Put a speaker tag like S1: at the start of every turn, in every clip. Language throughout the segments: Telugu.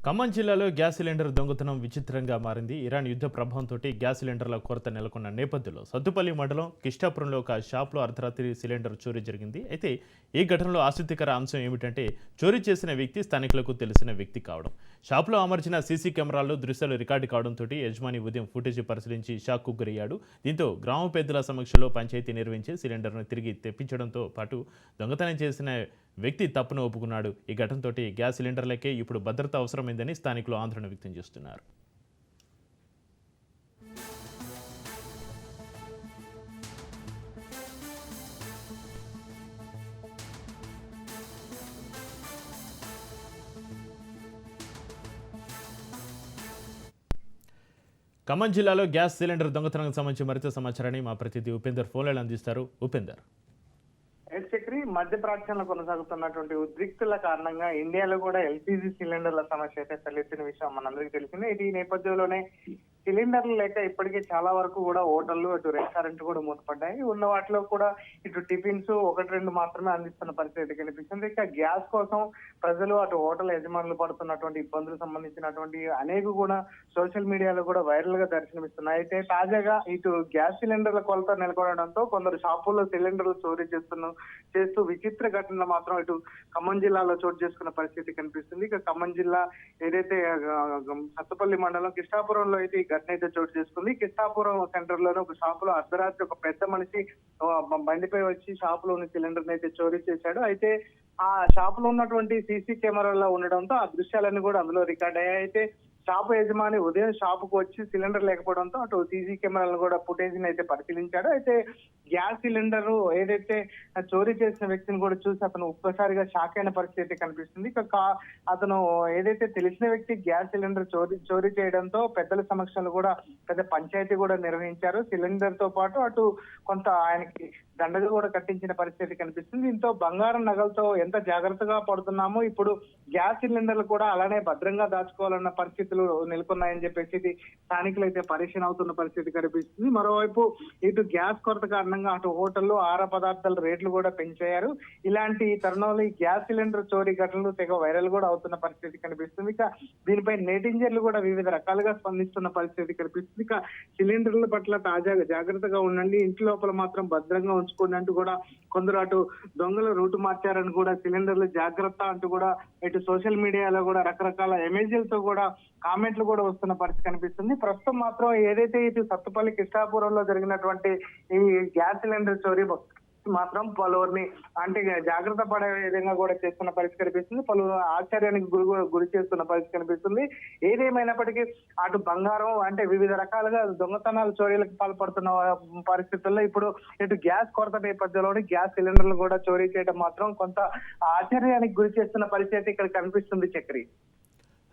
S1: ఖమ్మం జిల్లాలో గ్యాస్ సిలిండర్ దొంగతనం విచిత్రంగా మారింది. ఇరాన్ యుద్ధ ప్రభావంతో గ్యాస్ సిలిండర్ల కొరత నెలకొన్న నేపథ్యంలో సత్తుపల్లి మండలం కిష్టాపురంలో ఒక షాప్లో అర్ధరాత్రి సిలిండర్ చోరీ జరిగింది. అయితే ఈ ఘటనలో ఆసక్తికర అంశం ఏమిటంటే చోరీ చేసిన వ్యక్తి స్థానికులకు తెలిసిన వ్యక్తి కావడం. షాప్లో అమర్చిన సీసీ కెమెరాల్లో దృశ్యాలు రికార్డు కావడంతో యజమాని ఉదయం ఫుటేజీ పరిశీలించి షాక్కు గురయ్యాడు. దీంతో గ్రామ పెద్దల సమక్షంలో పంచాయతీ నిర్వహించి సిలిండర్ను తిరిగి తెప్పించడంతో పాటు దొంగతనం చేసిన వ్యక్తి తప్పును ఒప్పుకున్నాడు. ఈ ఘటనతో గ్యాస్ సిలిండర్లకే ఇప్పుడు భద్రత అవసరమైందని స్థానికులు ఆందోళన వ్యక్తం చేస్తున్నారు. ఖమ్మం జిల్లాలో గ్యాస్ సిలిండర్ దొంగతనానికి సంబంధించి మరింత సమాచారాన్ని మా ప్రతినిధి ఉపేందర్ ఫోన్లైన్ అందిస్తారు. ఉపేందర్,
S2: చక్రి, మధ్య ప్రాచ్యంలో కొనసాగుతున్నటువంటి ఉద్రిక్తుల కారణంగా ఇండియాలో కూడా ఎల్పీజీ సిలిండర్ల సమస్య అయితే తలెత్తిన విషయం మనందరికీ తెలిసిందే. ఈ నేపథ్యంలోనే సిలిండర్లు లేక ఇప్పటికే చాలా వరకు కూడా హోటళ్లు, అటు రెస్టారెంట్ కూడా మూతపడ్డాయి. ఉన్న వాటిలో కూడా ఇటు టిఫిన్స్ ఒకటి రెండు మాత్రమే అందిస్తున్న పరిస్థితి కనిపిస్తుంది. ఇక గ్యాస్ కోసం ప్రజలు, అటు హోటల్ యజమానులు పడుతున్నటువంటి ఇబ్బందులకు సంబంధించినటువంటి అనేక కూడా సోషల్ మీడియాలో కూడా వైరల్ గా దర్శనమిస్తున్నాయి. అయితే తాజాగా ఇటు గ్యాస్ సిలిండర్ల కొలత నెలకొనడంతో కొందరు షాపుల్లో సిలిండర్లు చోరీ చేస్తూ విచిత్ర ఘటనలు మాత్రం ఇటు ఖమ్మం జిల్లాలో చోటు చేసుకున్న పరిస్థితి కనిపిస్తుంది. ఇక ఖమ్మం జిల్లా ఏదైతే సత్తుపల్లి మండలం కిష్టాపురంలో అయితే ఈ ఘటన అయితే చోటు చేసుకుంది. కిష్టాపురం సెంటర్ లోనే ఒక షాపులో అర్ధరాత్రి ఒక పెద్ద మనిషి బండిపై వచ్చి షాపులోని సిలిండర్ అయితే చోరీ చేశాడు. అయితే ఆ షాపులో ఉన్నటువంటి సీసీ కెమెరాల్లో ఉండడంతో ఆ దృశ్యాలన్నీ కూడా అందులో రికార్డ్ అయ్యాయి. అయితే షాపు యజమాని ఉదయం షాపుకు వచ్చి సిలిండర్ లేకపోవడంతో అటు సీసీ కెమెరాలను కూడా ఫుటేజ్ అయితే పరిశీలించాడు. అయితే గ్యాస్ సిలిండర్ ఏదైతే చోరీ చేసిన వ్యక్తిని కూడా చూసి అతను ఒక్కసారిగా షాక్ అయిన పరిస్థితి కనిపిస్తుంది. అతను ఏదైతే తెలిసిన వ్యక్తి గ్యాస్ సిలిండర్ చోరీ చేయడంతో పెద్దల సమక్షంలో కూడా పెద్ద పంచాయతీ కూడా నిర్వహించారు. సిలిండర్ తో పాటు అటు కొంత ఆయనకి దండగా కూడా కట్టించిన పరిస్థితి కనిపిస్తుంది. దీంతో బంగారం నగలతో ఎంత జాగ్రత్తగా పడుతున్నామో ఇప్పుడు గ్యాస్ సిలిండర్లు కూడా అలానే భద్రంగా దాచుకోవాలన్న పరిస్థితులు నెలకొన్నాయని చెప్పేసి స్థానికులు అయితే పరేషాన్ అవుతున్న పరిస్థితి కనిపిస్తుంది. మరోవైపు ఇటు గ్యాస్ కొరత కారణంగా అటు హోటళ్లు, ఆహార పదార్థాల రేట్లు కూడా పెంచారు. ఇలాంటి తరుణంలో ఈ గ్యాస్ సిలిండర్ చోరీ ఘటనలు తెగ వైరల్ కూడా అవుతున్న పరిస్థితి కనిపిస్తుంది. ఇక దీనిపై నెటిజన్లు కూడా వివిధ రకాలుగా స్పందిస్తున్న పరిస్థితి కనిపిస్తుంది. ఇక సిలిండర్ల పట్ల తాజాగా జాగ్రత్తగా ఉండండి, ఇంటి లోపల మాత్రం భద్రంగా ఉంచుకోండి అంటూ కూడా కొందరు అటు దొంగలు రూటు మార్చారని కూడా సిలిండర్లు జాగ్రత్త అంటూ కూడా ఇటు సోషల్ మీడియాలో కూడా రకరకాల ఎమేజీలతో కూడా కామెంట్లు కూడా వస్తున్న పరిస్థితి కనిపిస్తుంది. ప్రస్తుతం మాత్రం ఏదైతే ఇటు సత్తుపల్లి కిష్టాపురంలో జరిగినటువంటి ఈ గ్యాస్ సిలిండర్ చోరీ మాత్రం పలువురిని అంటే జాగ్రత్త పడే విధంగా కూడా చేస్తున్న పరిస్థితి కనిపిస్తుంది. పలువురు ఆశ్చర్యానికి గురి చేస్తున్న పరిస్థితి కనిపిస్తుంది. ఏదేమైనప్పటికీ అటు బంగారం అంటే వివిధ రకాలుగా దొంగతనాలు చోరీలకు పాల్పడుతున్న పరిస్థితుల్లో ఇప్పుడు ఇటు గ్యాస్ కొరత నేపథ్యంలోని గ్యాస్ సిలిండర్లు కూడా చోరీ చేయడం మాత్రం కొంత ఆశ్చర్యానికి గురి చేస్తున్న పరిస్థితి ఇక్కడ కనిపిస్తుంది. Chakri,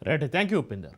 S1: right, thank you Upender.